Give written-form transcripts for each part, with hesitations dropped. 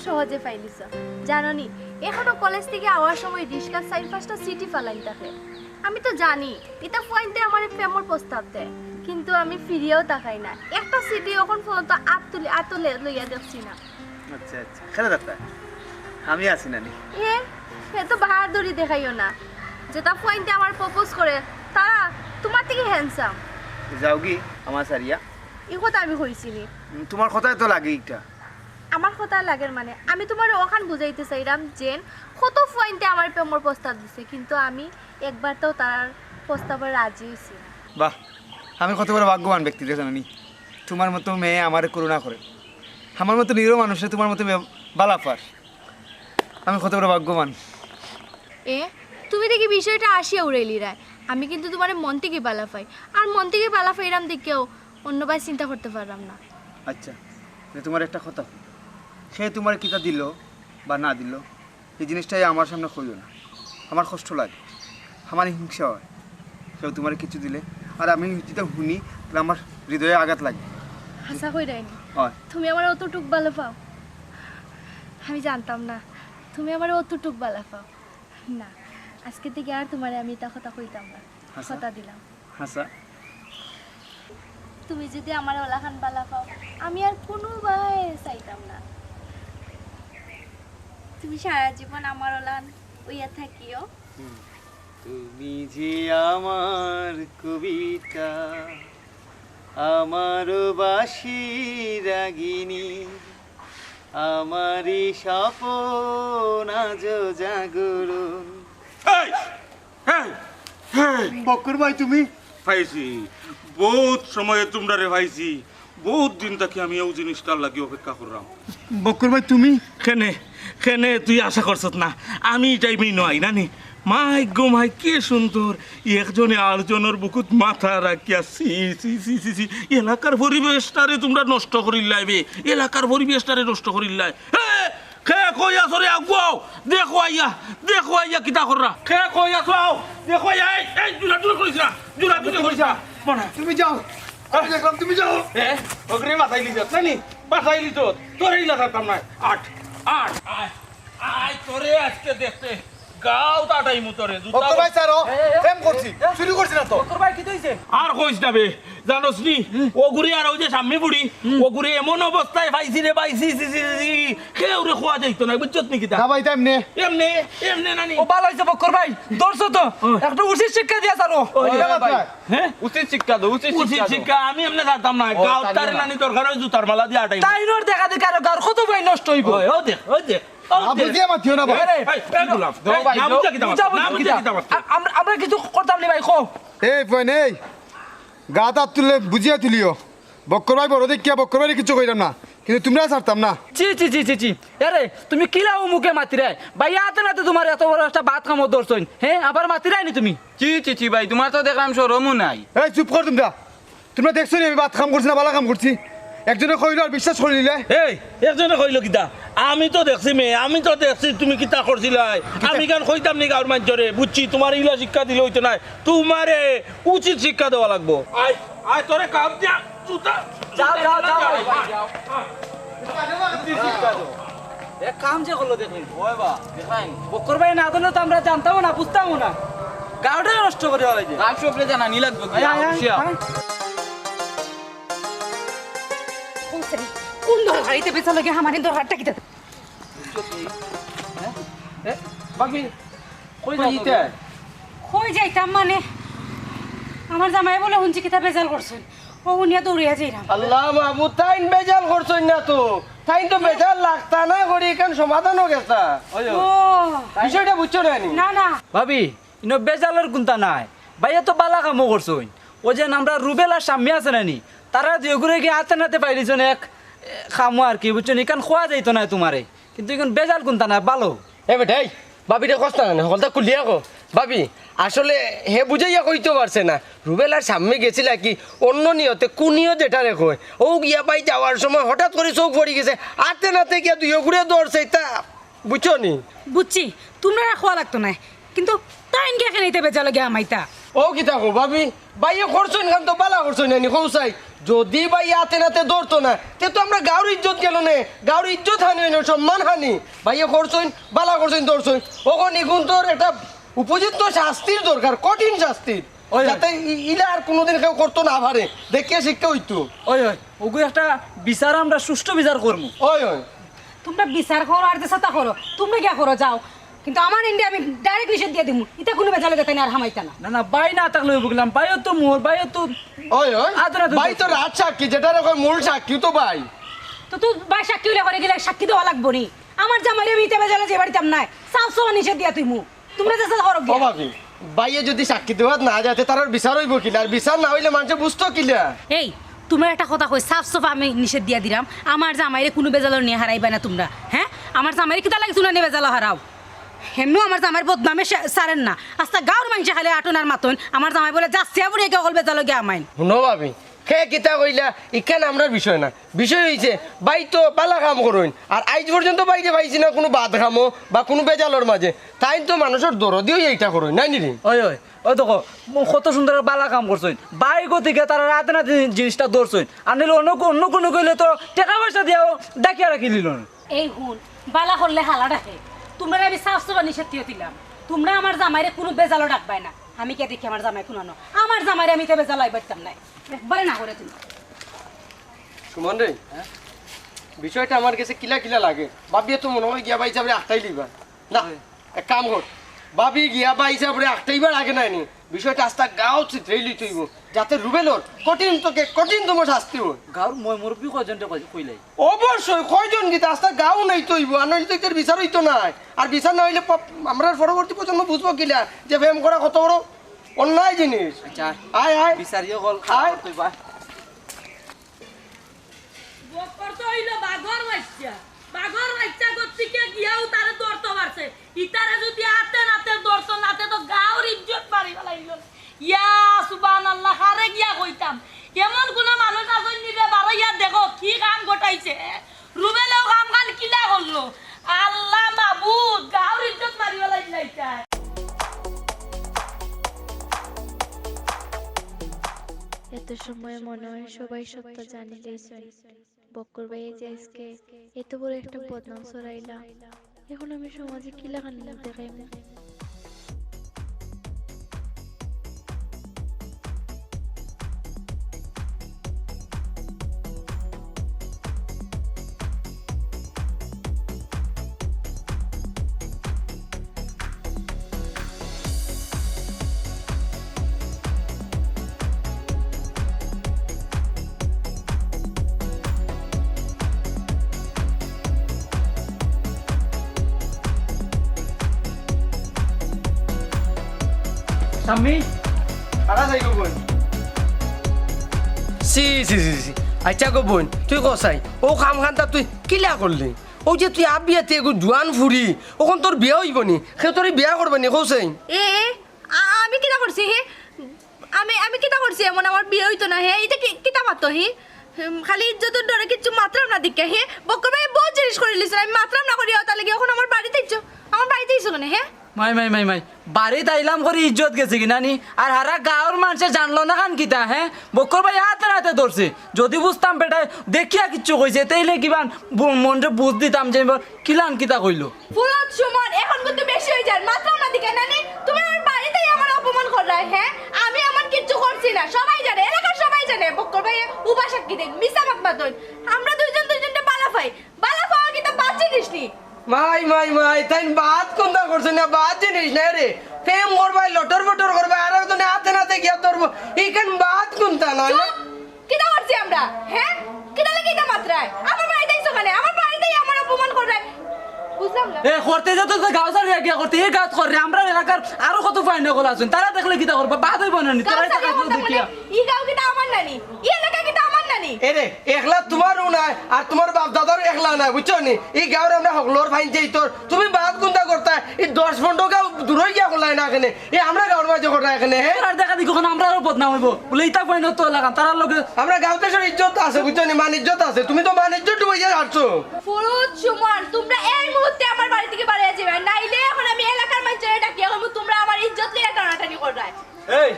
সহজে পাইলিছ জাননি এখনো কলেজ থেকে আওয়ার সময় রিস্কার 4-5টা সিটি ফালাই থাকে আমি তো জানি এটা পয়েন্টে আমার প্রেমর প্রস্তাব দেয় কিন্তু আমি ফিরিয়েও তাকাই না একটা সিটি এখন পর্যন্ত আতুলে লইয়া দেখছি না আচ্ছা আচ্ছা খেলে ডাক্তার আমি আছি নানি এ তো বাহাদুরি দেখাইও না যেটা পয়েন্টে আমার প্রপোজ করে তারা তোমার থেকে হ্যান্ডসাম যাও কি আমার সারিয়া এই কথা আমি কইছিনি তোমার কথাই তো লাগে এটা আমার কথা লাগের মানে আমি তোমার ওখান বুঝাইতে চাইলাম যে কত পয়েন্টে আমার প্রেমর প্রস্তাব দিছে কিন্তু আমি একবার তো তার প্রস্তাবে রাজি হইছি না বাহ আমি কত বড় ভাগ্যবান ব্যক্তি দেখো নানি তোমার মতো মেয়ে আমারে করুণা করে আমার মতো নিরীহ মানুষে তোমার মতো বালা পার আমি কত বড় ভাগ্যবান তুমি দেখি বিষয়টা আসিয়া উড়াইলি রায় আমি কিন্তু তোমার মন থেকে বালা পাই আর মন থেকে বালা পাইরাম দেখেও অন্য ভাই চিন্তা করতে পারলাম না আচ্ছা তোমার একটা কথা সে তোমার কিতা দিল বা না দিল এই জিনিসটাই আমার সামনে কইও না আমার কষ্ট লাগে আমার হিংসা হয় কেউ তোমার কিছু দিলে আর আমি যেটা শুনি তাহলে আমার হৃদয়ে আঘাত লাগে হাসা কই রাইনি হয় তুমি আমার অতটুক ভালো পাও আমি জানতাম না তুমি আমার অতটুক ভালো পাও না আজকে থেকে আর তোমারে আমি তা কথা কইতাম না কথা দিলাম হাসা তুমি যদি আমার ওলাখান বালা পাও আমি আর কোনো ভাই চাইতাম না তুমি সারা জীবন আমার ওলান ওইয়া থাকিও তুমি যে আমার কবিতা আমার বাসি রাগিনী আমারই স্বপ্ন আজ জাগরণ বক্কর ভাই তুমি পাইছি বহুত সময়ে তোমরা রে পাইছি বহুত দিন থেকে আমি এই জিনিসটার লাগি অপেক্ষা করলাম বক্কর ভাই তুমি কেনে কেনে তুই আশা করছত না আমি টাইমই নয় নানি মাই গো মাই কে সুন্দর একজনে আরেকজনের বুকুত মাথা রাখিয়া সি সি সি সি সি এলাকার পরিবেশটারে তোমরা নষ্ট করিল লাইবে এলাকার পরিবেশটারে নষ্ট করিল লাই খে কই আছো রে আগুয়াও দেখো আইয়া কিতা কররা খে কই আছো আও দেখো আইয়া এই জুরা করিস না জুরা করিস না মনে তুমি যাও আমি দেখলাম তুমি যাও ওগরে মাথায় লিছ নানি মাথায় লিছ তোরে ইলাকা কাম নাই আট আয় তোরে আজকে দেখতে গাও তাটাই মুতরে বক্কর ভাই স্যার প্রেম করছি শুরু করছি না তো বক্কর ভাই কি হইছে আর কইস না বে জানোস নি ওগুরি আর ওই যে সামনে বুড়ি ওগুরি এমন অবস্থায় পাইছি রে পাইছি কেউ রে খোয়া যাইতো না বুঝছত নি কিতা না ভাই তাই এমনে নানি ও ভালো হইছে বক্কর ভাই দর্শো তো একটা উচিত শিক্ষা দিয়া ছাড়ো হ্যাঁ উচিত শিক্ষা দাও উচিত উচিত শিক্ষা আমি এমনে জানতাম না গাও তারে নানি দরকার হয় জুতার মালা দিয়ে আটাই তাই নর দেখা দেখে আর গার কত ভাই নষ্ট হইব ও দেখ আপনি দিয়ে মাতিও না ভাই আমরা কিছু করতাম নি ভাই কো এই পয়েন এই গাত হাত তুললে বুঝিয়া তুলিও বক্কর ভাই বড় দেখিয়া বক্কর ভাই কিছু কইলাম না কিন্তু তোমরা ছাড়তাম না চি আরে তুমি কিলাও মুখে মাতি রে ভাই আতে না তোমার এত বড় একটা ভাত খামো দর্শন হ্যাঁ আবার মাতি রাইনি তুমি চি ভাই তোমার তো দেখলাম শরমও নাই এই চুপ কর তোমরা দেখছো নি আমি বাদ কাম করছি না ভালো কাম করছি একজনে কইলো আর বিশ্বাস করে নিলে এই একজনে কইলো কিতা আমি তো দেখছি আমি তো দেখছি তুমি কিতা করছিলাই আমি কেন কইতাম নি গাঁর মানুষরে বুঝছি তোমার ইলা শিক্ষা দিলে হইতো না তোমারে উচিত শিক্ষা দেওয়া লাগবো আয় তোরে কাম দিয়া জুতা যাও এক কাম যে করলো দেখলেন ওই বা দেখলেন বক্কর ভাই না দিলে তো আমরা জানতামও না বুঝতামও না গাওটা নষ্ট করে হলাই যে কাম সবলে জানা নি লাগবে কোন দরকারিতে বেচা লাগে আমার দরকারটা কিটা বাকি কই যাইতে কই যাইতাম মানে আমার জামাই বলে হুঞ্চি কিতা বেজাল করছেন ও উনিয়া দৌড়িয়া যাইরাম আল্লাহ মাহবুব তাইন বেজাল করছই না তো তাইন তো বেজাল লাগতা না করি কেন সমাধান হয়ে গেছে ও বিষয়টা বুঝছো না নি না ভাবি ইনো বেজালের কোনটা নাই ভাইয়া তো বালা কামও করছই ও যে আমরা রুবেলার সামনে আছে নানি তারা দিয়ে ঘুরে গিয়ে হাতে নাতে পাইলিছেন এক খামো আর কি বুঝছো এখান খোয়া যাইতো না তোমারে কিন্তু এখন বেজাল কোনটা নাই ভালো এ বেটাই ভাবিটা কষ্ট না হলতা কুলিয়া কো ভাবি আসলে হে বুঝাইয়া কইতে পারছে না রুবেলার সামনে গেছিল কি অন্য নিয়তে কুনিও যেটা রেখো ও গিয়া পাই যাওয়ার সময় হঠাৎ করে চোখ পড়ে গেছে আতে নাতে গিয়া দুই ঘুরে দৌড়ছে তা বুঝছো নি বুঝছি তোমরা রাখোয়া লাগতো না কিন্তু তাই ইনকে নিতে বেচা লাগে আমাইতা ও কি থাকো ভাবি বাইয়ে করছইন খান তো বালা করছইন নি কৌসাই যদি ভাই হাতে নাতে ধরতো না তে তো আমরা গাঁর ইজ্জত গেল নে গাঁর ইজ্জত হানি হইল সম্মান হানি ভাইয়া করছইন বালা করছইন ধরছইন ওখন এখন তোর একটা উপযুক্ত শাস্তির দরকার কঠিন শাস্তির ওই। যাতে ইলা আর কোনোদিন কেউ করতো না পারে দেখিয়ে শিক্ষা হইতো ওই ওই ওগু একটা বিচার আমরা সুষ্ঠু বিচার করবো ওই ওই তোমরা বিচার করো আর চেষ্টা করো তুমি গিয়া করো যাও কিন্তু আমার ইন্ডিয়া আমি ডাইরেক্ট নিষেধ দিয়ে দিমু এটা কোনো বেজালে যেতে না আর হামাইতা না না না বাই না থাকলে বুঝলাম বাইও তো মোর বাইও তো ওই ওই আদরা তো ভাই তো রাত সাক্ষী যেটা রকম মূল সাক্ষী তো ভাই তো তুই বাই সাক্ষী হইলে করে গেলে সাক্ষী দেওয়া লাগবো নি আমার জামাইরে আমি ইতে বেজালে যে বাড়িতাম নাই সাফ সমান নিষেধ দিয়া তুই মু তোমরা চেষ্টা করো গিয়া। অভাবী ভাইয়ে যদি সাক্ষী দেওয়া না যাতে তার আর বিচার হইব কিলা আর বিচার না হইলে মানুষে বুঝতো কিলা এই তোমার একটা কথা কই সাফ সাফ আমি নিষেধ দিয়া দিলাম আমার জামাইরে কোনো বেজালো নিয়ে হারাইবা না তোমরা হ্যাঁ আমার জামাইরে কিতা লাগে শুনা নিয়ে বেজালো হারাও হেমনু আমার জামাইয়ের বদনামে সারেন না আস্তা গাঁর মানুষে খালি আটনার মাতন আমার জামাই বলে যাচ্ছে আবার একে অকল বেজালো গিয়ে আমাইন শুনো ভাবি খে কিতা কইলা ইখান আমরার বিষয় না বিষয় হইছে বাই তো পালা কাম করুন আর আজ পর্যন্ত বাইরে পাইছি না কোনো বাদ খামো বা কোনো বেজালোর মাঝে তাই তো মানুষের দরদিও এইটা করুন নাই নি ওই ওই ওই দেখো কত সুন্দর বালা কাম করছইন বাই গতিকে তারা রাতে না জিনিসটা ধরছইন আর নিলে অন্য কোনো কইলে তো টাকা পয়সা দিয়াও ডাকিয়া রাখি নিল এই হুন বালা করলে হালা ডাকে তোমরা আমি সাফ সাফ নিষেধ দিয়ে দিলাম তোমরা আমার জামাইরে কোনো বেজালো ডাকবাই না আমি কে দেখি আমার জামাই কোনানো আমার জামাইরে আমি তো বেজালাই বাড়তাম নাই একবারে না করে তুমি সুমন রে বিষয়টা আমার কাছে কিলা কিলা লাগে ভাবিয়ে তো মনে হয় গিয়া বাই হিসাবে আটটাই লিবা না এক কাম কর ভাবি গিয়া বাই হিসাবে আটটাইবার আগে নাই নি বিষয়টা আস্তা গাও চিত্রেই লই তৈব যাতে রুবেলর কঠিনতম শাস্তি হয় গাঁর মই মুরব্বী কয়জনটা কইলাই অবশ্যই কয়জন গীতা আস্তা গাও নাই তৈব আর নইলে তো এটার বিচার হইতো নাই আর বিচার না হইলে আমরা পরবর্তী প্রজন্ম বুঝবো কিলা যে প্রেম করা কত বড় অন্যায় জিনিস আচ্ছা আয় আয় বিচারিও গল আয়। তুইবা বাঘর বাচ্চা গতিকে গিয়াও তারে দৌড়তে পারছে ইতারে যদি আতে নাতে দৌড়তো নাতে তো গাঁর ইজ্জত মারি ফেলাইল ইয়া সুবহানাল্লাহ হারে গিয়া কইতাম এমন কোন মানুষ আছে নিরে বারো ইয়া দেখো কি কাম ঘটাইছে রুবেলেও কাম কান কিলা করলো আল্লাহ মাবুদ গাঁর ইজ্জত মারি ফেলাইল এটা এত সময় মনে হয় সবাই সত্য জানিলেই চলে বক্কর ভাই যে আজকে এত বড় একটা বদনাম ছড়াইলা এখন আমি সমাজে কি লাগান দেখাই সাম্মি আরা যাই গো বোন সি সি সি সি আচ্ছা গো বোন তুই কসাই ও কাম খানটা তুই কিলা করলি ও যে তুই আবিয়াতে এগো জোয়ান ফুরি ওখন তোর বিয়া হইব নি সে তোর বিয়া করবে নি কসাই আমি কিটা করছি হে আমি কিটা করছি এমন আমার বিয়ে হইতো না হে এটা কিটা মাতো হে খালি ইজ্জতের ডরে কিছু মাত্রাম না দিকে হে বক্কর ভাই বহুত জিনিস করে লিছেন আমি মাত্রাম না করি তাহলে কি এখন আমার বাড়িতে ইচ্ছো আমার বাড়িতে ইচ্ছো কেন হে মাই বাড়িতে আইলাম করে ইজ্জত গেছে কি নানি আর হারা গাঁর মানুষে জানলো না খান কিতা হ্যাঁ বক্কর ভাই হাতে ধরছে যদি বুঝতাম বেটা দেখিয়া কিচ্ছু কইছে তাইলে কিবান মনরে বুঝ দিতাম যে কিলান কিতা কইলো ফুলত সুমন এখন কিন্তু বেশি হয়ে যায় মাত্রাম না দিকে নানি তুমি আমার বাড়িতেই আমার অপমান করাই হ্যাঁ আমি আমার কিচ্ছু করছি না সবাই জানে এলাকার সবাই জানে বক্কর ভাই উপাসাক কি দেখ মিছা মাতমাতন আমরা দুইজনকে বালা পাওয়া কিন্তু বাচ্চা দিসনি মাই তাই বাদ কোনটা করছে না বাদ জিনিস না রে প্রেম করবাই লটর বটর করবাই আর তো হাতে নাতে গিয়া ধরবো এইখান বাদ কোনটা নয় না কিটা করছি আমরা হ্যাঁ কিটা লাগে এটা মাত্রায় আমার বাড়িতেই সকালে আমার বাড়িতেই আমার অপমান করে বুঝলাম না এ করতে যেত তো গাঁও সারিয়া গিয়া করতে এই গাছ করে আমরা এলাকার আরো কত ফাইন কল আছেন তারা দেখলে কিতা করবা বাদ হইব না নি তারা টাকা দেখিয়া ই গাঁও কিটা আমার নানি ই এলাকা কিটা আমার নানি এরে একলা তোমারও নাই আর তোমার বাপ দাদারও একলা নাই বুঝছো নি এই গাঁর আমরা হকলোর ফাইন চাই তোর তুমি বাদ কোনটা করতা এই 10-15 গাঁও দূর হয়ে গিয়া করলাই না এখানে এই আমরা গাঁর মাঝে করতা এখানে হ্যাঁ আর দেখা দেখো আমরা আরো বদনাম হইব বলে ইতা ফাইন তো লাগান তারা লগে আমরা গাঁও দেশের ইজ্জত আছে বুঝছো নি মান ইজ্জত আছে তুমি তো মান ইজ্জত ডুবে যা আসছো ফুরুত সুমন তোমরা এই মুহূর্তে আমার বাড়ি থেকে বাড়ি যাবে নাইলে এখন আমি এলাকার মানুষের ডাকিয়া হবো তোমরা আমার ইজ্জত নিয়ে টানাটানি করবে এই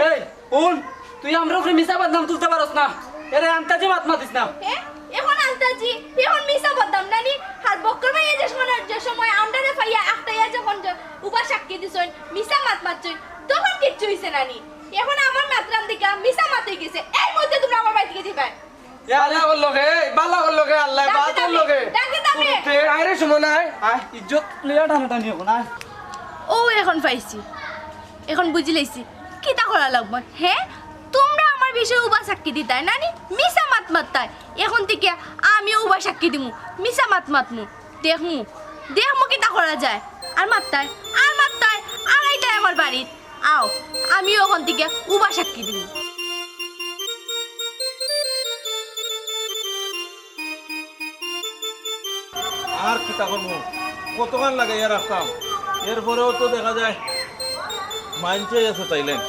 এই উন তুই আমরা উপরে মিছা বদনাম তুলতে পারছ না এরে আন্তাজে মাত মাতিস না এখন আন্তাজি এখন মিশা বদনাম নানি আর বক্কর ভাই যে সময় আমদারে ফাইয়া আখতাইয়া যখন উপা সাক্ষী দিছন মিশা মাত মাতছন তখন কিচ্ছু হইছে নানি এখন আমার মাত্রাম দিকা মিশা মাতই গেছে এই মধ্যে তোমরা আমার বাড়ি থেকে যাবে বালা করলো গে আল্লাহ বাদ করলো গে আরে সুমনাই আয় ইজ্জত প্লেয়ার টানা টানি এখন আয় ও এখন পাইছি এখন বুঝি লাইছি কিতা করা লাগবে হ্যাঁ তোমরা আমার বিষয়ে উবা সাক্ষী দিতাই নানি মিশা মাত মাত্তাই এখন থেকে আমিও উবা সাক্ষী দিমু মিশা মাত মাতমু দেখমু কিতা করা যায় আর মাত্তাই আর এইটাই আমার বাড়ির আও আমিও ওখান থেকে উবা সাক্ষী দিমু আর কি তা করবো কতক্ষণ লাগে এর রাখতাম এরপরেও তো দেখা যায় মাইনছে আছে তাইলেন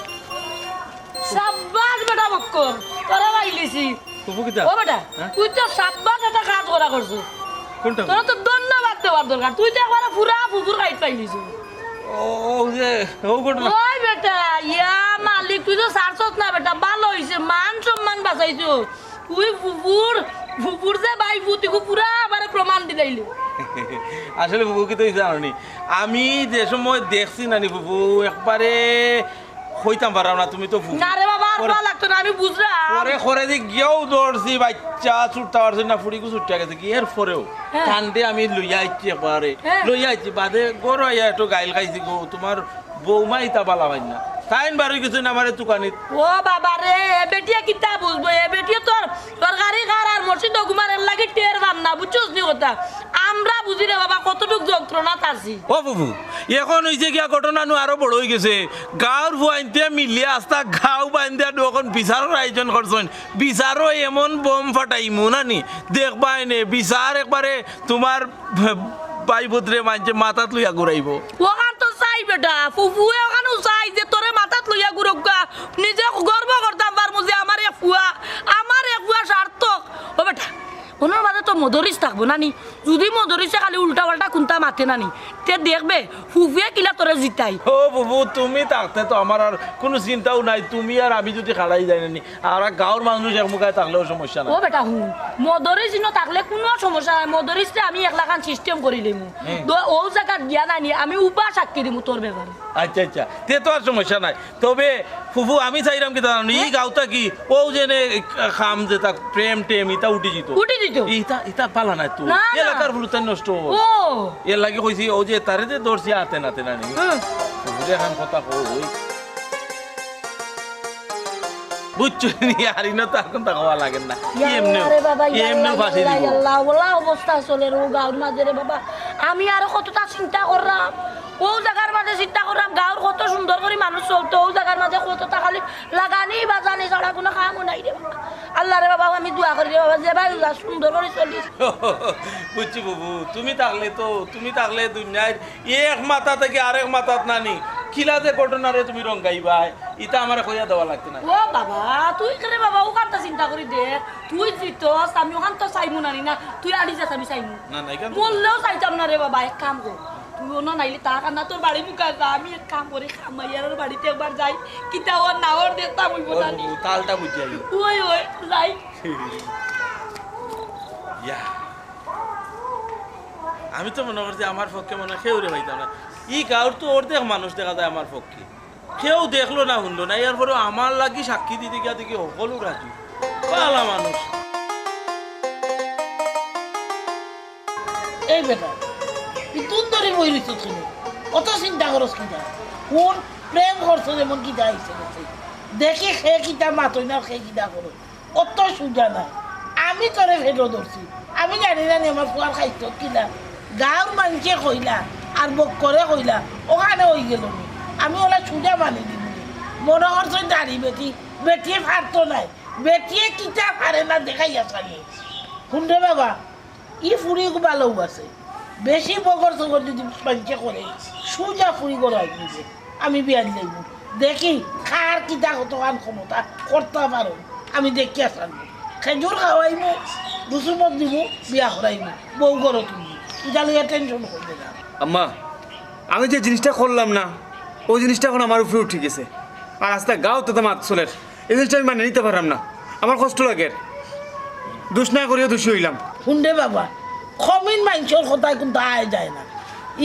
সাব্বাস বেটা বক্কর তোরা বাইলিছি তবু কিতা ও বেটা তুই তো সাব্বাস একটা কাজ করা করছো কোনটা তোরা তো ধন্যবাদ দেওয়ার দরকার তুই তো একবার পুরা ফুফুর গাইড পাইলিছ ও যে ও ঘটনা ওই বেটা ইয়া মালিক তুই তো সারছত না বেটা ভালো হইছে মান সম্মান বাঁচাইছো তুই ফুফুর যে ভাই তুই পুরা আবার প্রমাণ দিলাইলি আসলে বুবু কি তো জানি আমি যে সময় দেখছি নানি বুবু একবারে হইতাম পারাম না তুমি তো ফুফু না রে বাবা আর ভালো লাগতো না আমি বুঝলাম পরে করে যে গিয়েও দৌড়ছি বাচ্চা ছুটতে পারছি না ফুড়িকু ছুটতে গেছে কি এর পরেও হ্যাঁ। ঠান্ডে আমি লইয়া আইছি একবারে হ্যাঁ। লইয়া আইছি বাদে গরু আইয়া একটু গাইল খাইছি গো তোমার বৌমা ইতা বালা পাই না তাইন বারো কিছু না আমার দোকানিত ও বাবা রে এ বেটিয়া কিতা বুঝবো এ বেটিয়া তোর গাড়ি খার আর মসজিদ ঘুমারের লাগে টের পান না বুঝছস নি কথা আমরা বুঝি রে বাবা কতটুক যন্ত্রণাত আছি ও বুবু এখন হয়েছে গিয়া ঘটনা নু আরো বড় হয়ে গেছে গাঁর ফুয়াইতে মিলিয়ে আস্তা গাঁও বান্ধে এখন বিচারের আয়োজন করছেন বিচারও এমন বোম ফাটাইমু নানি দেখবাই নে বিচার একবারে তোমার ভাই পুত্রে মানছে মাথাত লইয়া ঘুরাইব ওখান তো চাই বেটা ফুফুয়ে ওখানেও চাই যে তোরে মাথাত লইয়া গুরুকা নিজে গর্ব করতাম পারমু যে আমার এ ফুয়া সার্থক ও বেটা ওনার মাঝে তো মদরিস থাকবো নানি যদি মদরিসে খালি উল্টা পাল্টা কুন্তা মাথে নানি তে দেখবে ফুফুয়ে কিলা তোরে জিতাই ও বুবু তুমি থাকতে তো আমার আর কোনো চিন্তাও নাই তুমি আর আমি যদি খাড়াই যাই নানি আর গাঁৱৰ মানুষ এক মুখায় থাকলেও সমস্যা নাই ও বেটা হুন মদরিস থাকলে কোনো সমস্যা নাই মদরিসে আমি একলা খান সিস্টেম করি লিমু ও জায়গাত গিয়া নানি আমি উপা সাক্ষী দিমু তোর ব্যাপারে আচ্ছা আচ্ছা তে তো আর সমস্যা নাই তবে ফুফু আমি চাইলাম কি জানো এই গাঁওটা কি ও যেনে খাম যে তা প্রেম টেম ইটা উঠি যেত উঠি দিত ইটা ইটা পালা নাই তো না, না। এলাকার ফুলতা নষ্ট হবো। ও এর লাগে কইছি ও যে তারে যে দর্শি আতে নাতে নানি ফুফুরে এখন কথা কই বুঝছো নি আর ইনো তো এখন তা খাওয়া লাগে না এমনি ফাঁসি দিব অবস্থা চলে রো গাঁর মাঝে রে বাবা আমি আরো কতটা চিন্তা করলাম ও জায়গার মাঝে চিন্তা করলাম গাঁর কত সুন্দর করে মানুষ চলতো ও জায়গার মাঝে কতটা খালি লাগানি বাজানি ছাড়া কোনো কামও নাই রে বাবা আল্লাহ রে বাবা আমি দোয়া করি রে বাবা যে ভাই সুন্দর করে চলিস বুঝছি বাবু তুমি থাকলে দুনিয়ার এক মাথা থেকে আরেক মাথাত নানি কিলা যে ঘটনা রে তুমি রঙ্গাইবাই ইটা আমার কইয়া দেওয়া লাগতে না ও বাবা তুই করে বাবা ওখানটা চিন্তা করি দে তুই জিতস আমি ওখান তো চাইমু নানি না তুই আড়ি যাস আমি চাইমু না না এখান বললেও চাইতাম না রে বাবা এক কাম কর তুই অন্য নাইলে তা কান্না তোর বাড়ি মুখা যা আমি এক কাম করে খামাইয়ার বাড়িতে একবার যাই কিতা ওর নাওর দেতা মুই বলানি তালটা বুঝাই ওই যাই ইয়া আমি তো মনে করছি আমার পক্ষে মনে হয় কেউরে হইতাম না ই গাঁর তো অর্ধেক মানুষ দেখা যায় আমার পক্ষে কেউ দেখলো না শুনলো না এরপরে আমার লাগি সাক্ষী দিতে গিয়া দেখি সকলো রাজু পালা মানুষ এই বেটা তুই তুন ধরে বই রইছ তুমি কত চিন্তা করস কিনা কোন প্রেম করছ যেমন কিতা আইছে দেখি সে কিতা মাতই না সে কিতা করো অত সুজা নাই আমি তোরে ভেটো ধরছি আমি জানি জানি আমার ফুয়ার খাইছ কিনা গাঁর মানুষে কইলা আর বক্করে কইলা ওখানে হয়ে গেল আমি ওলা সুজা মানি দিব মনে করছ দাঁড়ি বেটিয়ে ফারতো নাই বেটিয়ে কিতা পারে না দেখাইয়া চালি শুনতে বাবা ই ফুরি ভালো আছে বেশি বগর সগর যদি পাঞ্চে করে সোজা ফুরি করাই নিজে আমি বিয়া দিলাম দেখি খার কিতা কত কান ক্ষমতা করতে পারো আমি দেখি আসান খেজুর খাওয়াইমু রুসুমত দিব বিয়া করাইমু বউ করো তুমি ইতালিয়া টেনশন করবে না আম্মা আমি যে জিনিসটা করলাম না ওই জিনিসটা এখন আমার উপরে উঠে গেছে আর আস্তে গাও তো মাত চলের এই জিনিসটা আমি মানে নিতে পারলাম না আমার কষ্ট লাগে দোষ না করিও দোষী হইলাম। শুনবে বাবা খমিন মানুষের কথায় কিন্তু আয় যায় না।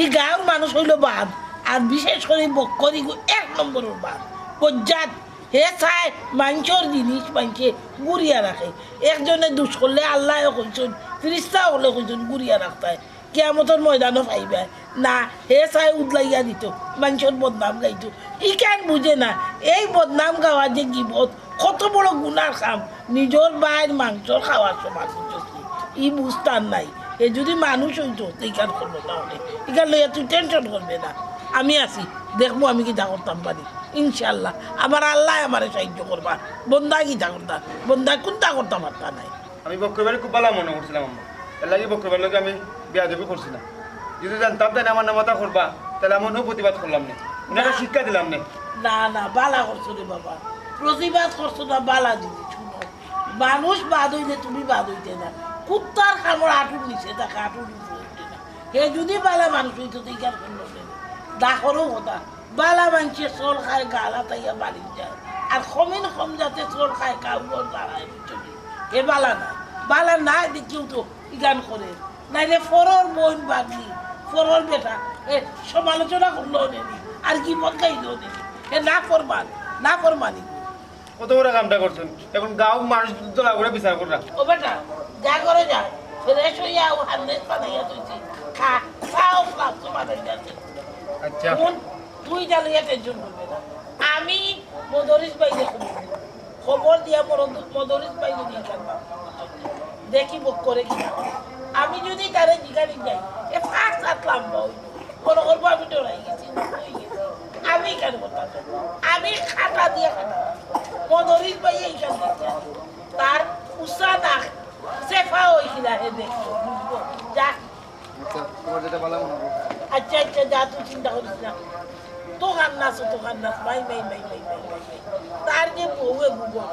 ই গাঁৱৰ মানুষ হইল বাদ, আর বিশেষ করে বক্করি 1 নম্বরের বাদ। পর্যাত হে চায় মানুষের জিনিস মানুষে গুড়িয়া রাখে। একজনে দুষ করলে আল্লাহ কইছেন, ফিরিস্তা হলে কইছেন গুড়িয়া রাখতে হয়। কিয়ামতের ময়দানও পাইবে না, হে চায় উদলাইয়া দিত, মানুষের বদনাম গাইত। ই কেন বুঝে না এই বদনাম গাওয়া যে গিবত কত বড় গুনার কাম, নিজের বাইর মাংসর খাওয়ার সমান বুঝছি। ই বুঝতার নাই। এ যদি মানুষ হইতো এইখান করবো তাহলে এখান লইয়া তুই টেনশন করবে না। আমি আছি, দেখবো আমি কিতা করতাম পারি। ইনশাল্লাহ আমার আল্লাহ আমারে সাহায্য করবা। বন্দা কিতা করতাম, বন্দা কোনটা করতাম পারতা নাই। আমি বক্রবাড়ি খুব ভালো মনে করছিলাম আম্মা, এর লাগে বক্রবাড়ির লোকে আমি বেয়াদবি করছি না। যদি জানতাম তাই আমার নামাতা করবা তাহলে আমি অন্য প্রতিবাদ করলাম না, ওনাকে শিক্ষা দিলাম না। না না বালা করছো রে বাবা, প্রতিবাদ করছো না, বালা দিদি। শুনো মানুষ বাদ হইলে তুমি বাদ হইতে না। কুত্তার খামর আটুর নিচে তাকে আটুর নিচে হইতে না। হে যদি বালা মানুষ হইতো তো ইকার করলো ডাকরও কথা। বালা মানুষের চোর খায় গালা তাইয়া বাড়ি যায়, আর কমিন কম যাতে চোর খায় কাউর দাঁড়ায় চলি। এ বালা না, বালা না দেখিও তো ইগান করে নাইলে ফরর বোন বাগলি ফরর বেটা এ সমালোচনা করলো নেনি, আর কি বদগাইলো নেনি। এ না করবান, না করবানি। কত বড় কামটা করছেন, এখন গাঁও মানুষ তোলা করে বিচার করা। ও বেটা যা করে যা, ফ্রেশ হইয়া ও হান্ডেস বানাইয়া তুইছি, খা খাও ফ্লাক্স বানাইয়া তুই। আচ্ছা তুই জানিয়া টেনশন করবে না। আমি মদরিস বাইরে খবর দিয়া মদরিস বাইরে দিয়ে খেলবাম, দেখি বুক করে কিনা। আমি যদি তারে জিগানি যাই এ ফাঁক আসলাম কোনো করবো, আমি ডরাই গেছি, হয়ে গেছি। আমি কেন করতাম, আমি খাটা দিয়ে খাটা মদরিস বাই এইখান দেখতে তার উষা না সেফা হয়েছিল হে দেখবো, বুঝবো যা। তোমার যেটা ভালো মনে করো। আচ্ছা আচ্ছা যা, তুই চিন্তা করিস না। তোকার নাচ মাই মাই মাই মাই মাই মাই মাই তার যে বউয়ে বুবো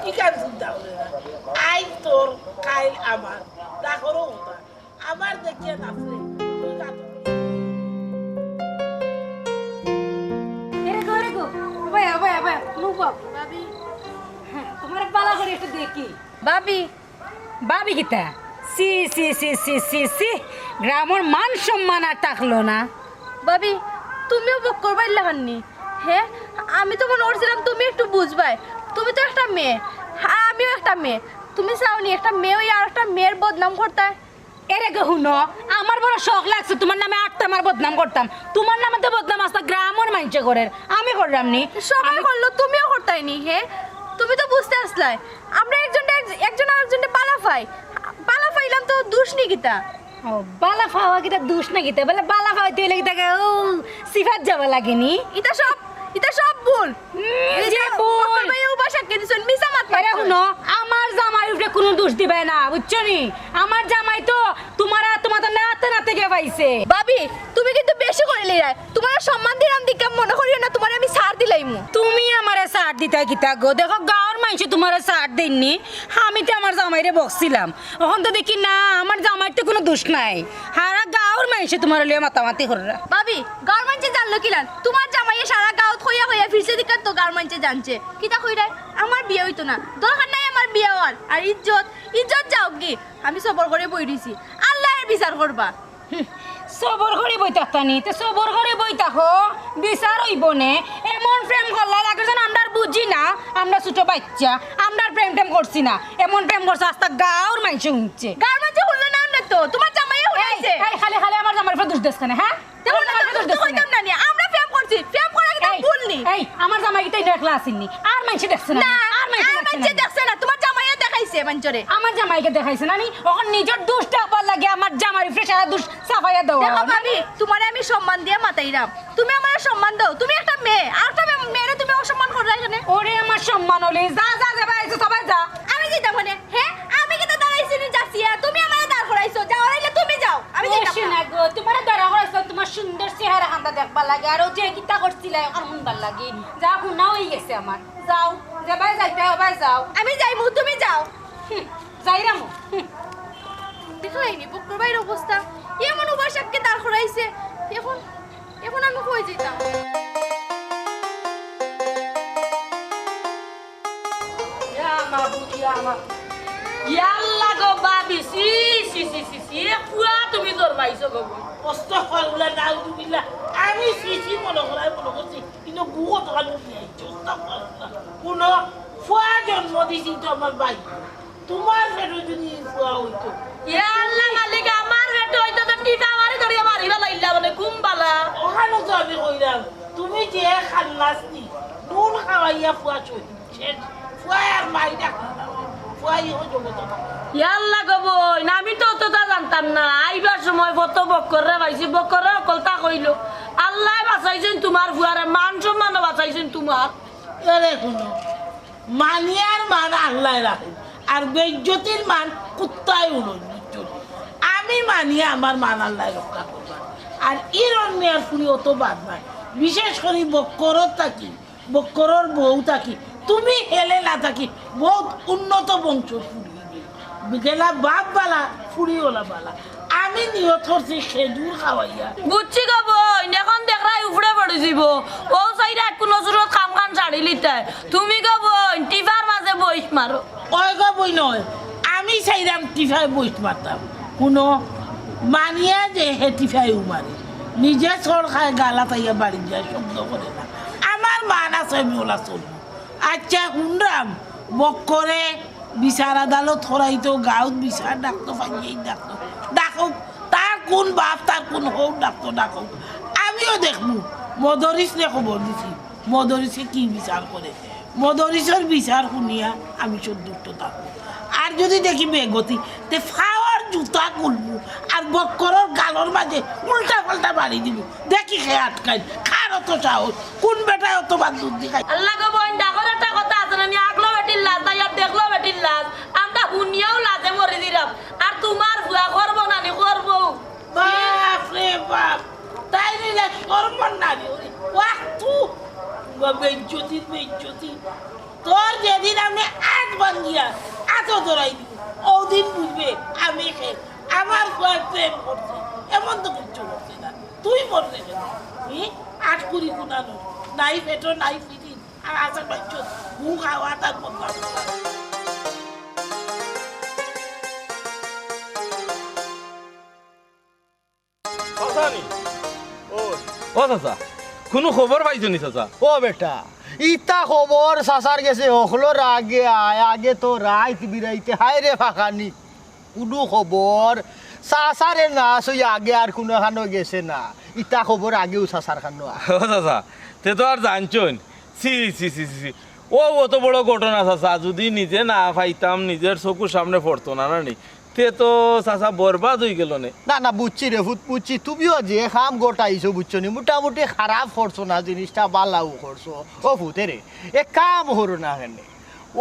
ইকান চিন্তা করে না। আই তোর কাইল আমার, তা করো কথা আমার দেখিয়ে নাচলে তুই কাতো। তোমার পালা করে একটু দেখি। ভাবি বাবি কিতা সি সি সি সি সি সি গ্রামের মান সম্মান আর থাকলো না। ভাবি তুমিও বক করবাই লাগাননি। হ্যাঁ আমি তো মনে করছিলাম তুমি একটু বুঝবাই, তুমি তো একটা মেয়ে আর আমিও একটা মেয়ে। তুমি চাওনি একটা মেয়ে আর একটা মেয়ের বদনাম করতে? এরে গে হুনো, আমার বড় শখ লাগছে তোমার নামে আমার বদনাম করতাম। তোমার নামে তো বদনাম আসতা গ্রামের মানুষে করের, আমি করলাম নি। সবাই করলো তুমিও করতাইনি। হ্যাঁ তুমি তো বুঝতে আসলাই আমরা একজন আরেকজনে বালা পাইলাম তো দুষ নি কিতা। ও বালা ফাওয়া কিতা দুষ না কিতা বলে বালা ফাওয়াইতে হইলে কিতা ও সিফাত যাওয়া লাগেনি। এটা সব ভুল। এই যে ভুল ভাইও বাসা কেনছন মিছা মাত এরে হুনো, আমার জামাই উপরে কোনো দোষ দিবে না, বুঝছো নি? আমার জামাই তো তোমাদের নাতে গে পাইছে। ভাবি তুমি কিন্তু বেশি করে লিরা, তোমার সম্মান দিলাম দিকে মনে করিও না তোমার আমি ছাড় দিলাইমু। তুমি আমারে সার দিতা কিতা গো, দেখো গাঁর মানুষে তোমারে সার দেননি, আমি তো আমার জামাইরে বকছিলাম। এখন তো দেখি না আমার জামাইর তো কোনো দোষ নাই, হারা গাঁর মানুষে তোমার লিয়ে মাতামাতি করে। ভাবি গার্মেন্টে জানলো কিলান তোমার জামাইয়ে সারা গাঁত হইয়া ফিরছে দিকে তো গার্মেন্টে জানছে কিতা কইরাই আমার বিয়ে হইতো না, দরকার নাই আমার বিয়ে হওয়ার। আর ইজ্জত যাও কি, আমি সবর করে বই রইছি, আল্লাহর বিচার করবা। সবর করে বই থাকতানি তো সবর করে বই থাকো, বিচার হইব নে। এমন প্রেম করলা লাগে যেন আমরা বুঝি না, আমরা ছোট বাচ্চা, আমরা প্রেম করছি না। এমন প্রেম করছে আস্তা গাঁর মানুষ শুনছে। গার্মেন্টে হলো না আমরা তো তোমার জামাইয়ে হইছে। খালি খালি আমার জামাইর উপর দোষ দেশ কেন? হ্যাঁ আমরা প্রেম করছি, প্রেম করা কি ভুল নি? এই আমার জামাই কি তাই একলা আসেননি, আর মানুষ দেখছে না? আর মানুষে দেখছে না, তোমার জামাইয়ে দেখাইছে মঞ্চরে। আমার জামাইকে দেখাইছে না নি, ওখান নিজের দোষটা আবার লাগে আমার জামাই ফ্রেশারা দোষ সাফাইয়া দাও। দেখো ভাবি তোমারে আমি সম্মান দিয়ে মাতাইরাম, তুমি আমারে সম্মান দাও। তুমি একটা মেয়ে আর একটা মেয়েরে তুমি অসম্মান করলে এখানে। ওরে আমার সম্মান হলে যা যা যাবে আইছো সবাই যা। আমি যেটা মানে হ্যাঁ আমি কিন্তু দাঁড়াইছি নি যাচ্ছি, আর তুমি আমারে দাঁড় করাইছো, যাও আইলে তুমি যাও। আমি যেটা না গো, তোমার দরা হইছে তোমার সুন্দর চেহারা খান্দা দেখবা লাগে, আর ও যে কিতা করছিলা এখন শুনবার লাগে। যা গুনাহ হই গেছে আমার, যাও যাবাই যাইতে হবে যাও। আমি যাইমু, তুমি যাও। যাইরামু দেখলাইনি বক্রবাইর অবস্থা, এমন উবাসাবকে দাঁড় করাইছে। এখন আমি কই যেতাম? ইয়াল্লা গো বাবি সি সি সি সি সি পুয়া তুমি জন্মাইছো গো অস্তফারুল্লাহ নাউজুবিল্লাহ আমি সিসি মনে করছি কিন্তু বুকো তো আমি অস্তফারুল্লাহ কোন ফুয়া জন্ম দিছি তো আমার ভাই তোমার পেটে যদি ফুয়া হইতো ইয়াল্লা মালিক আমার বেটো হইতো তো টিকা মারি ধরিয়া মারিবা লাইলা মানে কুম্বালা ওখানে তো আমি কইলাম তুমি যে খান্নাসনি নুন খাওয়াইয়া ফুয়া চলছে ফুয়া আর মাই ডাকি ফুয়াই জগত ইয়াল্লা গো বই না আমি তো অতটা জানতাম না আইবার সময় কত বক্করে পাইছি বক্করে কলতা কইলো আল্লাহ বাঁচাইছেন তোমার ফুয়ারে মান সম্মান বাঁচাইছেন তোমার এরে শুনো মানিয়ার মান আল্লাহ রাখে আর বেজ্জতির মান কুত্তায় উড়ন আমি মানিয়া আমার মান আল্লাহ রক্ষা করবার আর এর অন্যার ফুরি অত বাদ নাই বিশেষ করে বক্করর থাকি বক্করর বউ থাকি তুমি হেলে না থাকি বহুত উন্নত বংশ ফুরি গেলা বাপ বালা ফুরি ওলা বালা আমি নিয়ত করছি খেজুর খাওয়াইয়া বুঝছি গো বই এখন দেখরাই উপরে পড়ে যাব ও সাইডে কোনো জরুরত কাম কান ছাড়ি লিতে তুমি গো বই টিভার মাঝে বইস মারো ওই গো বই নয় আমি চাইলাম টিফাই বইত মারতাম কোনো মানিয়া যে হে টিফাই উমারে নিজে চড় খায় গালা তাইয়া বাড়ি যায় শব্দ করে না আমার মান আছে আমি ওলা চলবো আচ্ছা শুনলাম বক্করে বিচার আদালত হরাইতো গাঁত বিচার ডাকতো ফাইয়াই ডাকতো ডাকক তার কোন বাপ তার কোন হোক ডাকতো ডাকক আমিও দেখবো মদরিসরে খবর দিছি মদরিসে কি বিচার করে মদরিসের বিচার শুনিয়া আমি সন্তুষ্ট থাকবো আর যদি দেখি বেগতি তে ফাওয়ার জুতা খুলবো আর বক্করের গালর মাঝে উল্টা পাল্টা বাড়ি দিব দেখি খেয়ে আটকাই খার অত সাহস কোন বেটায় অত বাদ দুধ দেখাই আল্লাহ গো বই ডাকর একটা কথা আছে না আগলো বেটির লাজ তাই আর দেখলো বেটির লাজ আমরা শুনিয়াও লাজে মরে দিলাম আর তোমার ভুয়া করবো না নি করবো বাপ রে বাপ তাই নিলে সর্বন নারী ওয়াহ তু বেজ্জতি বেজ্জতি তোর যেদিন আমি আট ভাঙ্গিয়া এত দৌড়াই দিব ওদিন বুঝবে আমি আমার কয়েক প্রেম করছে এমন তো কিচ্ছু করছে না তুই বলতে আট কুড়ি কুনানো নাই পেটো নাই ফিরি আর আসা বাচ্চ মুখ খাওয়া তার বদলা ও চাচা কোনো খবর পাইছো নি চাচা ও বেটা ইতা খবর সাসার গেছে হকলোর আগে আয় আগে তো রাইত বিরাইতে হায় রে ফাঁকানি কোনো খবর সাসারে না সই আগে আর কোনো খানো গেছে না ইতা খবর আগেও সাসার খানো ও চাচা তে তো আর জানছন সি সি সি সি ও অত বড় ঘটনা চাচা যদি নিজে না পাইতাম নিজের চকুর সামনে পড়তো না নি তে তো চাচা বরবাদ হয়ে গেল নে না না বুঝছি রে ভূত বুঝছি তুমিও যে খাম গোটাইছো বুঝছো নি মোটামুটি খারাপ করছো না জিনিসটা বালাও করছো ও ভূতে রে এ কাম হরো না কেন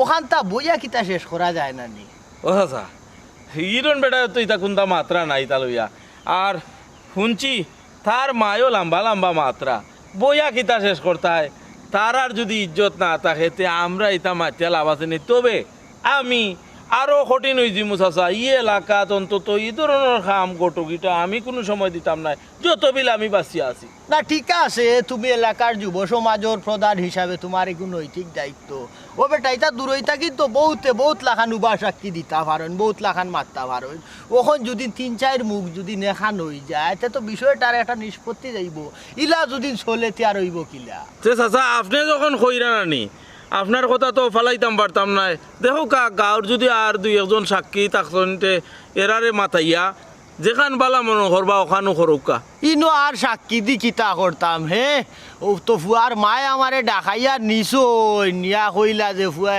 ওখানটা বইয়া কিতা শেষ করা যায় না নি ও চাচা হিরণ বেটা তো ইতা কোনটা মাত্রা নাই তা লইয়া আর শুনছি তার মায়ও লম্বা লম্বা মাত্রা বইয়া কিতা শেষ করতায় তার আর যদি ইজ্জত না থাকে তে আমরা ইতা মাতিয়া লাভ আছে নি তবে আমি আরো কঠিন হয়ে যাবো চাচা ই এলাকাত অন্তত এই ধরনের কাম গটকিটা আমি কোনো সময় দিতাম না যত বিল আমি বাঁচিয়া আছি না ঠিক আছে তুমি এলাকার যুব সমাজের প্রধান হিসাবে তোমার একটু নৈতিক দায়িত্ব ও বেটা এটা দূরই থাকি তো বহুত লাখান উবা সাক্ষী দিতা পারেন বহুত লাখান মারতা পারেন ওখন যদি 3-4 মুখ যদি নেখান হয়ে যায় তে তো বিষয়টার একটা নিষ্পত্তি যাইব ইলা যদি চলে তে আর হইব কিলা তে চাচা আপনি যখন কইরা নানি আপনার কথা তো ফালাইতাম পারতাম না দেখো কা গাঁর যদি আর 2-1 সাক্ষী থাকতেন এরারে মাতাইয়া যেখান বালা মনে করবা ওখানো করুকা ইনো আর সাক্ষী দি কিতা করতাম হে ও তো ফুয়ার মায় আমারে ডাকাইয়া নিছো নিয়া কইলা যে ফুয়া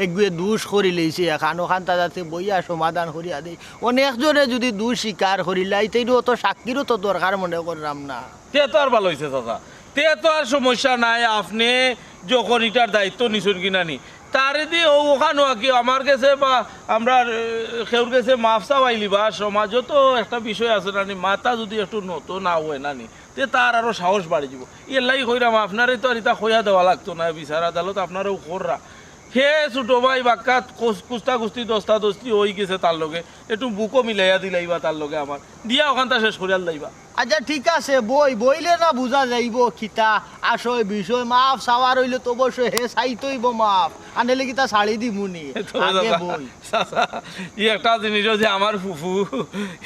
একগুয়ে দুষ করি লইছে এখন ওখান তাতে বইয়া সমাধান করিয়া দেই অনেকজনে যদি দুষ স্বীকার করিলাই তাই তো সাক্ষীরও তো দরকার মনে করলাম না তে তো আর ভালো হয়েছে চাচা তে তো আর সমস্যা নাই আপনি যখন এটার দায়িত্ব নিছেন কিনা নি তারে দিয়ে ওখানো কি আমার কাছে বা আমরা কেউর কাছে মাফ চাওয়াইলি বা সমাজও তো একটা বিষয় আছে নানি মাথা যদি একটু নতুন না হয় নানি তে তার আরও সাহস বাড়ি যাব এলাই কইরাম আপনারে তো আর এটা খোয়া দেওয়া লাগতো না বিচার আদালত আপনারও কররা হে ছোট ভাই বাক্কা কুস্তা কুস্তি দস্তা দস্তি হয়ে গেছে তার লগে একটু বুকও মিলাইয়া দিলাইবা তার লগে আমার দিয়া ওখানটা শেষ করিয়া লাইবা। আচ্ছা ঠিক আছে বইলে না বুঝা যাইব খিতা আসয় বিষয় মাফ চাওয়ার হইলে তো অবশ্যই হে চাইতইব মাফ আনলে কিতা শাড়ি দিমুনি আগে বই। ই একটা জিনিস যে আমার ফুফু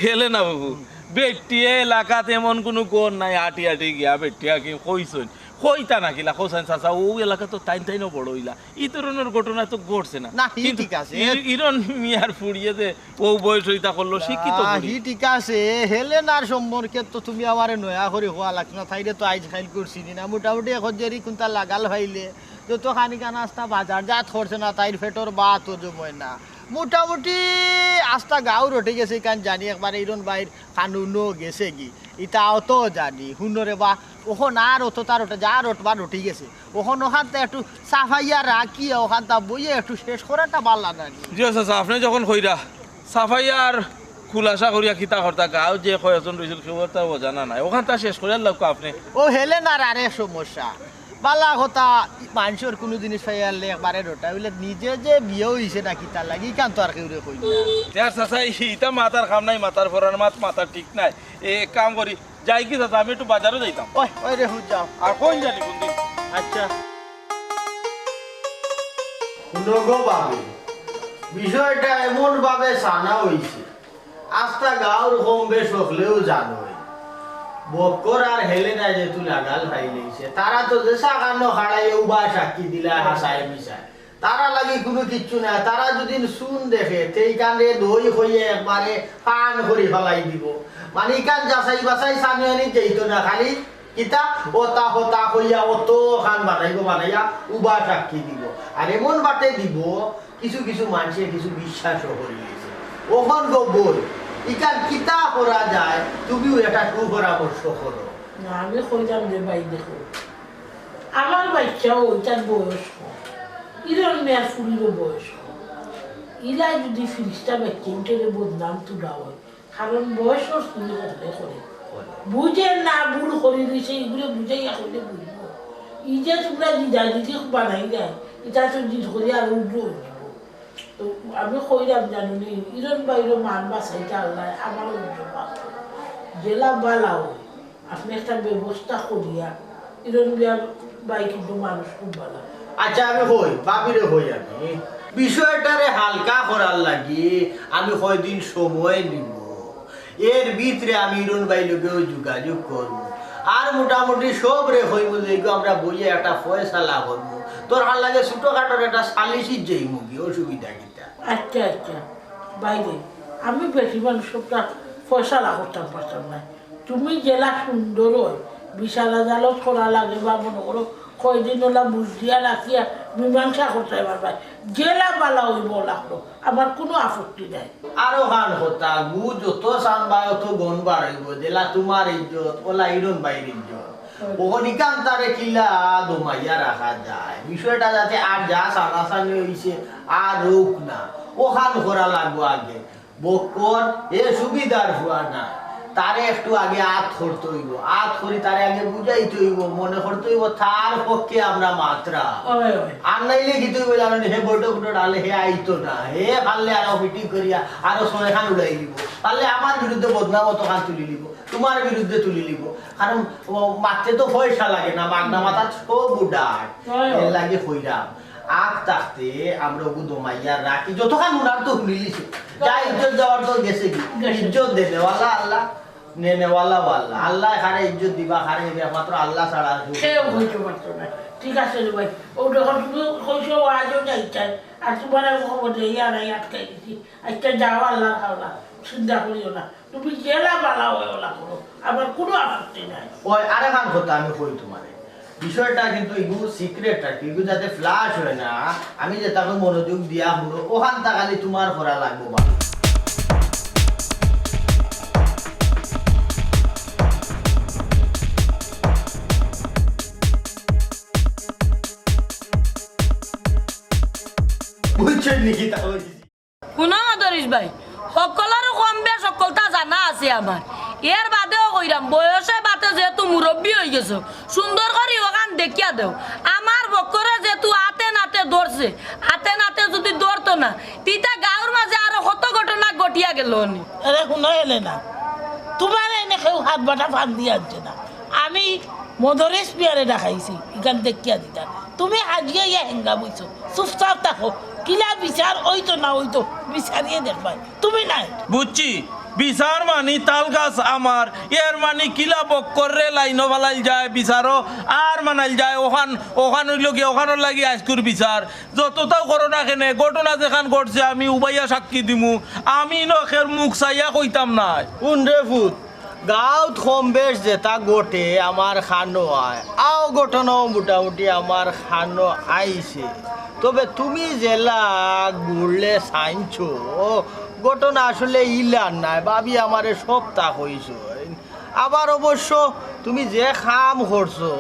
হেলে না ফুফু বেটিয়ে এলাকাত এমন কোনো গোর নাই আটি আটি গিয়া বেটিয়া কি কইছন কইতা নাকিলা কোসান চাচা ও এলাকা তো টাইনও বড় হইলা এই ধরনের ঘটনা তো ঘটছে না। না, হি কিন্তু ঠিক আছে। ইরন মিয়ার ফুড়িয়ে যে ও বয়স হইতা করলো শিক্ষিত বুড়ি। হি ঠিক আছে হেলেনার সম্পর্কে তো তুমি আমারে নয়া করে হওয়া লাগছে না তাইরে তো আইজ খাইল করছি না মোটামুটি এখন যেরি কোনটা লাগাল ভাইলে যত খানিকা নাস্তা বাজার জাত করছে না তাইর ফেটর বা তো জময় না মোটামুটি আস্তা গাঁও রটে গেছে কান জানি একবার ইরন বাইর কানুনও গেছে কি ইটাও তো জানি হুনরে বা ওখন আর অত তার ওটা যা রটবার রটে গেছে ওখন ওখানটা একটু সাফাইয়া রাখি ওখানটা বইয়ে একটু শেষ করাটা ভালো না জি চাচা আপনি যখন কইরা সাফাইয়ার খুলাসা করিয়া কিতা করতা গাঁও যে কয়েকজন রয়েছিল খবর তার জানা নাই ওখানটা শেষ করিয়া লাগতো আপনি। ও হেলেনার আরে সমস্যা বালা কথা মানুষের কোনো জিনিস ফাইয়ালে একবারে রোটা বলে নিজে যে বিয়ে হইছে নাকি তার লাগি কান তো আর কেউ কই যার চাচা ইটা মাথার খাম নাই মাথার ফোরার মাথার ঠিক নাই এ কাম করি যাই কি চাচা আমি একটু বাজারও যাইতাম। ওই ওই রে হুঁ যাও আর কোন জানি কোন দিন। আচ্ছা শুনো ভাবে বিষয়টা এমন ভাবে সানা হইছে আস্তা গাঁর কম বেশ হলেও জানো বক্কর আর হেলেনা যে তুই লাগাল ভাই লইছে তারা তো যে সাকান্ন খাড়াই উবা সাক্ষী দিলা হাসায় মিশায় তারা লাগি কোনো কিচ্ছু না তারা যদি শুন দেখে সেই কানে দই হইয়ে একবারে পান করে ফেলাই দিব মানে কান যাচাই বাছাই সানিয়ানি যেত না খালি কিতা ওতা হতা হইয়া অত খান বানাইয়া উবা সাক্ষী দিব আর এমন বাটে দিব কিছু কিছু মানুষের কিছু বিশ্বাসও করিয়েছে ওখান গো বই ইকান কিতা করা যায় তুমিও এটা সুপরামর্শ করো না আমি কইলাম যে ভাই দেখো আমার বাচ্চাও ওইটার বয়স কম ইরন মেয়ার ফুলিরও বয়স কম ইলাই যদি ফিরিস্তা বাচ্চা উঠে বদনাম তুলা হয় কারণ বয়সের স্কুলে হলে করে বুঝে না ভুল করে দিছে এগুলো বুঝাইয়া করলে বুঝবো ই যে তোমরা দিদা দিদি বানাই দেয় এটা তো জিদ করে আর উঠবো তো আমি কইলাম জানি ইরন বাইরে মান বাসাইটা আল্লাহ আমারও জেলা বালাও আপনি একটা ব্যবস্থা করিয়া ইরন বাই কিন্তু মানুষ খুব ভালো। আচ্ছা আমি হই বাবিরে হই আমি বিষয়টারে হালকা করার লাগি আমি কয়দিন সময় নিব এর ভিতরে আমি ইরন ভাই লোকেও যোগাযোগ করব আর মোটামুটি সব রে হইব যে আমরা বইয়ে একটা ফয়সালা করবো তোর হাল লাগে ছোটখাটোর একটা সালিশি যেই মুগি অসুবিধা কিটা। আচ্ছা আচ্ছা বাইরে আমি বেশি মানুষটা ফয়সালা করতাম পারতাম না তুমি জেলা সুন্দর হয় বিশাল আদালত করা লাগে বা মনে করো কয়দিন ওলা বুঝ দিয়া রাখিয়া মীমাংসা করতে পারবে জেলা বালা হইব লাগলো আমার কোনো আপত্তি নাই। আরো খান হতা গু যত সানবা অত গন বাড়াইব জেলা তোমার ইজ্জত ওলা ইরন বাইর ইজ্জত ওখানিকান তারে কিলা দমাইয়া রাখা যায় বিষয়টা যাতে আর যা সানাসানি হইছে আর রোক না ওখান করা লাগবো আগে বকর এ সুবিধার হওয়া না তারে একটু আগে আত করতে হইব আত করি তারে আগে বুঝাইতে হইব মনে করতে হইব তার পক্ষে আমরা মাত্রা আর নাইলে কি তুই বললাম হে বৈঠক ডালে হে আইতো না হে পারলে আরো মিটিং করিয়া আরো সময় খান উড়াই দিব পারলে আমার বিরুদ্ধে বদনাম অত খান তুলি দিব তোমার বিরুদ্ধে তুলি দিব কারণ মাত্রে তো পয়সা লাগে না মাগনা মাথা সব উডায় এর লাগে হইলাম আগ থাকতে আমরা ওগু দমাইয়া রাখি যতক্ষণ উনার তো হুলিলিছে যা ইজ্জত যাওয়ার তো গেছে কি ইজ্জত দেনেওয়ালা আল্লাহ নেনেওয়ালা আল্লাহ আল্লাহ খারে ইজ্জত দিবা খারে একমাত্র আল্লাহ ছাড়া কেউ হইতে পারতো না ঠিক আছে রে ভাই ও যখন তুমি কইছো আজও যাইতে আর তোমার খবর দিয়ে ইয়ারাই আটকাই দিছি আজকে যাও আল্লাহ খাওয়া চিন্তা করিও না তুমি জেলা বালা ওলা করো আমার কোনো আপত্তি নাই। ওই আরে খান কথা আমি কই তোমারে বিষয়টা কিন্তু এগুলো সিক্রেট রাখি এগুলো যাতে ফ্লাশ হয় না আমি যে তাকে মনোযোগ দিয়া হলো ওখান তাকালি তোমার করা লাগবো বা বুঝছেন নাকি তাহলে শুনো আদরিস ভাই সকলেরও কম বেশ সকলটা জানা আছে আমার এর বাদেও কইরাম বয়সে বাদে যেহেতু মুরব্বী হয়ে গেছো সুন্দর করে ওখান দেখিয়া দেও আমার বকরে যেহেতু আতে নাতে নাতে ধরছে হাতে নাতে যদি ধরতো না তিতা গাঁর মাঝে আরো কত ঘটনা ঘটিয়া গেল নি আরে শুনো এলে না তোমার এনে কেউ হাত বাটা ফাঁক দিয়ে আনছে না আমি মদরেশ পিয়ারে দেখাইছি এখান দেখিয়া দিতা তুমি আজকে ইয়া হেঙ্গা বইছো চুপচাপ থাকো কিলা বিচার ওইতো না ওইতো বিচারিয়ে দেখবাই তুমি নাই বুঝছি বিচার মানি তাল গাছ আমার এর মানি কিলা বক্কর রে লাইনো বালাইল যায় বিচারও আর মানাইল যায় ওখান হইল কি ওখানোর লাগি আজকুর বিচার যতটাও করো না কেনে ঘটনা যেখান ঘটছে আমি উবাইয়া সাক্ষী দিমু আমি নখের মুখ চাইয়া কইতাম না উনরে ফুট গাঁৱত কম বেশ যেটা গোটে আমার খানো আয় আও ঘটনাও মোটামুটি আমার খানো আইছে তবে তুমি জেলা ঘুরলে চাইছো ঘটনা আসলে ইলার নাই ভাবি আমারে সপ্তাহ হইছো আবার অবশ্য তুমি যে খাম করছো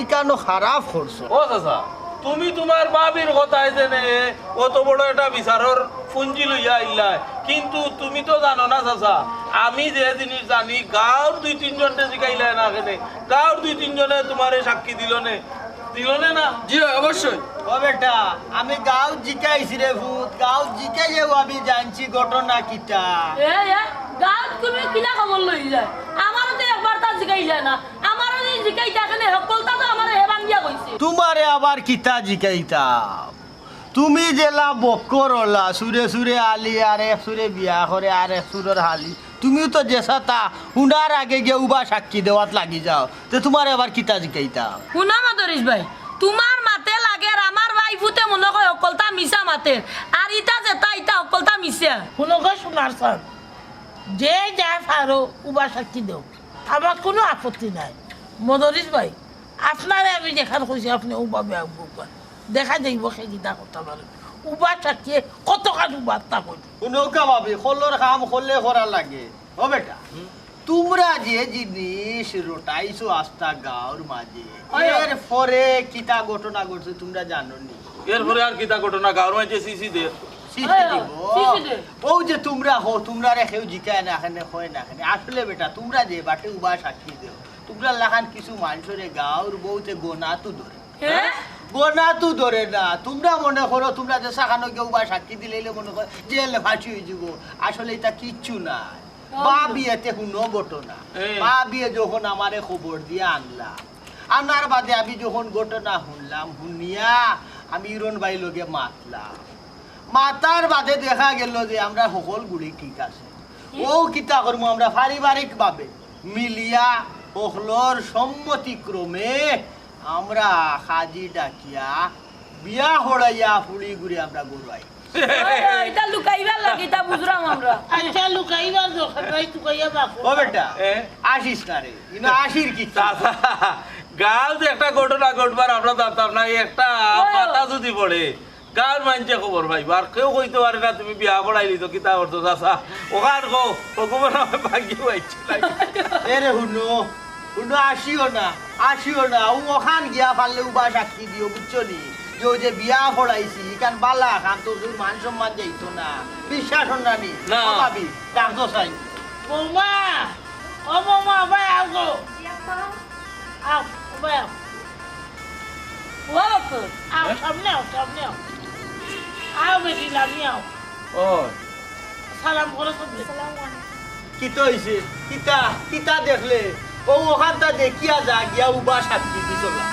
ইকানো খারাপ করছো ও চাচা তুমি তোমার বাবির কথায় জেনে অত বড় একটা বিচারর পুঞ্জি লইয়া আইলাই কিন্তু তুমি তো জানো না চাচা আমি যে জিনিস জানি গাঁর 2-3 জনকে জিগাইলাই না কেনে গাঁর 2-3 জনে তোমারে সাক্ষী দিল না জি অবশ্যই ও বেটা আমি গাঁও জিকাইছি রে ভূত গাঁও জিকাই যাবো আমি জানছি ঘটনা কিটা গাঁত তুমি কিলা খবর লই যায় আমারও তো একবার তা জিগাই যায় না আমারও যে জিগাই থাকে না সকলটা তো আমার হেবান দিয়া কইছে তোমারে আবার কিতা জিকাইতাম তুমি জেলা বক্কর হলা সুরে সুরে আলি আর এক সুরে বিয়া করে আর এক সুরের হালি তুমিও তো জেসা তা উনার আগে গিয়ে উবা সাক্ষী দেওয়াত লাগি যাও তো তোমার আবার কিতা জিকাইতাম শুনা মাদরিস ভাই তোমার মাতে লাগে আর আমার ভাইফুতে মনে হয় সকলটা মিশা মাতে আর ইটা যেটা ইটা সকলটা মিশা শুনো গো শোনার স্যার যে যা পারো উবা সাক্ষী দেও আমার কোনো আপত্তি নাই মদরিস ভাই আপনারে আমি দেখার কইছি আপনি উবা বেয়া দেখা যাইব সেই গীতা করতে পারেন উবা সাক্ষী কতখান উবা তা কই শুনৌকা ভাবি খোলর কাম খোলে করা লাগে ও বেটা তোমরা যে জিনিস রোটাইছো আস্তা গাঁর মাঝে এর পরে কিতা ঘটনা ঘটছে তোমরা জানো নি এরপরে আর কিতা ঘটনা গাঁর মাঝে সিসি দে ও যে তোমরা হো তোমরা রেখেও জিকায় না এখানে হয় না এখানে আসলে বেটা তোমরা যে বাটে উবা সাক্ষী দেও তোমরা লাখান কিছু মানুষরে গাঁর বউতে গোনা তো ধরে গোনা তো ধরে না তোমরা মনে করো তোমরা যে সাখানো কেউ বা সাক্ষী দিলে মনে করো জেলে ফাঁসি হয়ে যাব আসলে এটা কিচ্ছু না বা বিয়েতে কোনো ঘটনা বা বিয়ে যখন আমারে খবর দিয়ে আনলাম আনার বাদে আমি যখন ঘটনা শুনলাম শুনিয়া আমি ইরন ভাই লগে মাতার বাদে দেখা গেল যে আমরা সকল গুড়ি ঠিক আছে ও কিতা করবো আমরা পারিবারিক ভাবে মিলিয়া সকলর সম্মতিক্রমে আমরা খাজি ডাকিয়া বিয়া হড়াইয়া ফুড়ি ঘুরে আমরা গড়াই এটা লুকাইবার লাগে এটা বুঝরাম আমরা আচ্ছা লুকাইবার দরকার নাই তুকাইয়া বাকো ও বেটা আসিস না রে ইনো আসির কি চাচা গাঁও যে একটা ঘটনা ঘটবার আমরা জানতাম না একটা পাতা যদি পড়ে গাঁর মানুষে খবর ভাই আর কেউ কইতে পারে না তুমি বিয়া পড়াইলি তো কিতা করতো চাচা ওখান কো ওগুলো ভাগ্য পাইছি এরে হুনো হুনো আসিও না ও ওখান গিয়া ফাললে উবা সাক্ষী দিও বুঝছো নি যে বিয়া পড়াইছি কারণ বালা খান তো মান সম্মান যাইতো না বিশ্বাস না নি না ভাবি ডাকতো চাই বৌমা ও বৌমা ভাই আও গো আও ভাই আও আও সামনে আও আও বেটি লামি আও ও সালাম করো সব কিতো হইছে কিতা দেখলে ও ওখানটা দেখিয়া যা গিয়া উবা সাক্ষী দিছলা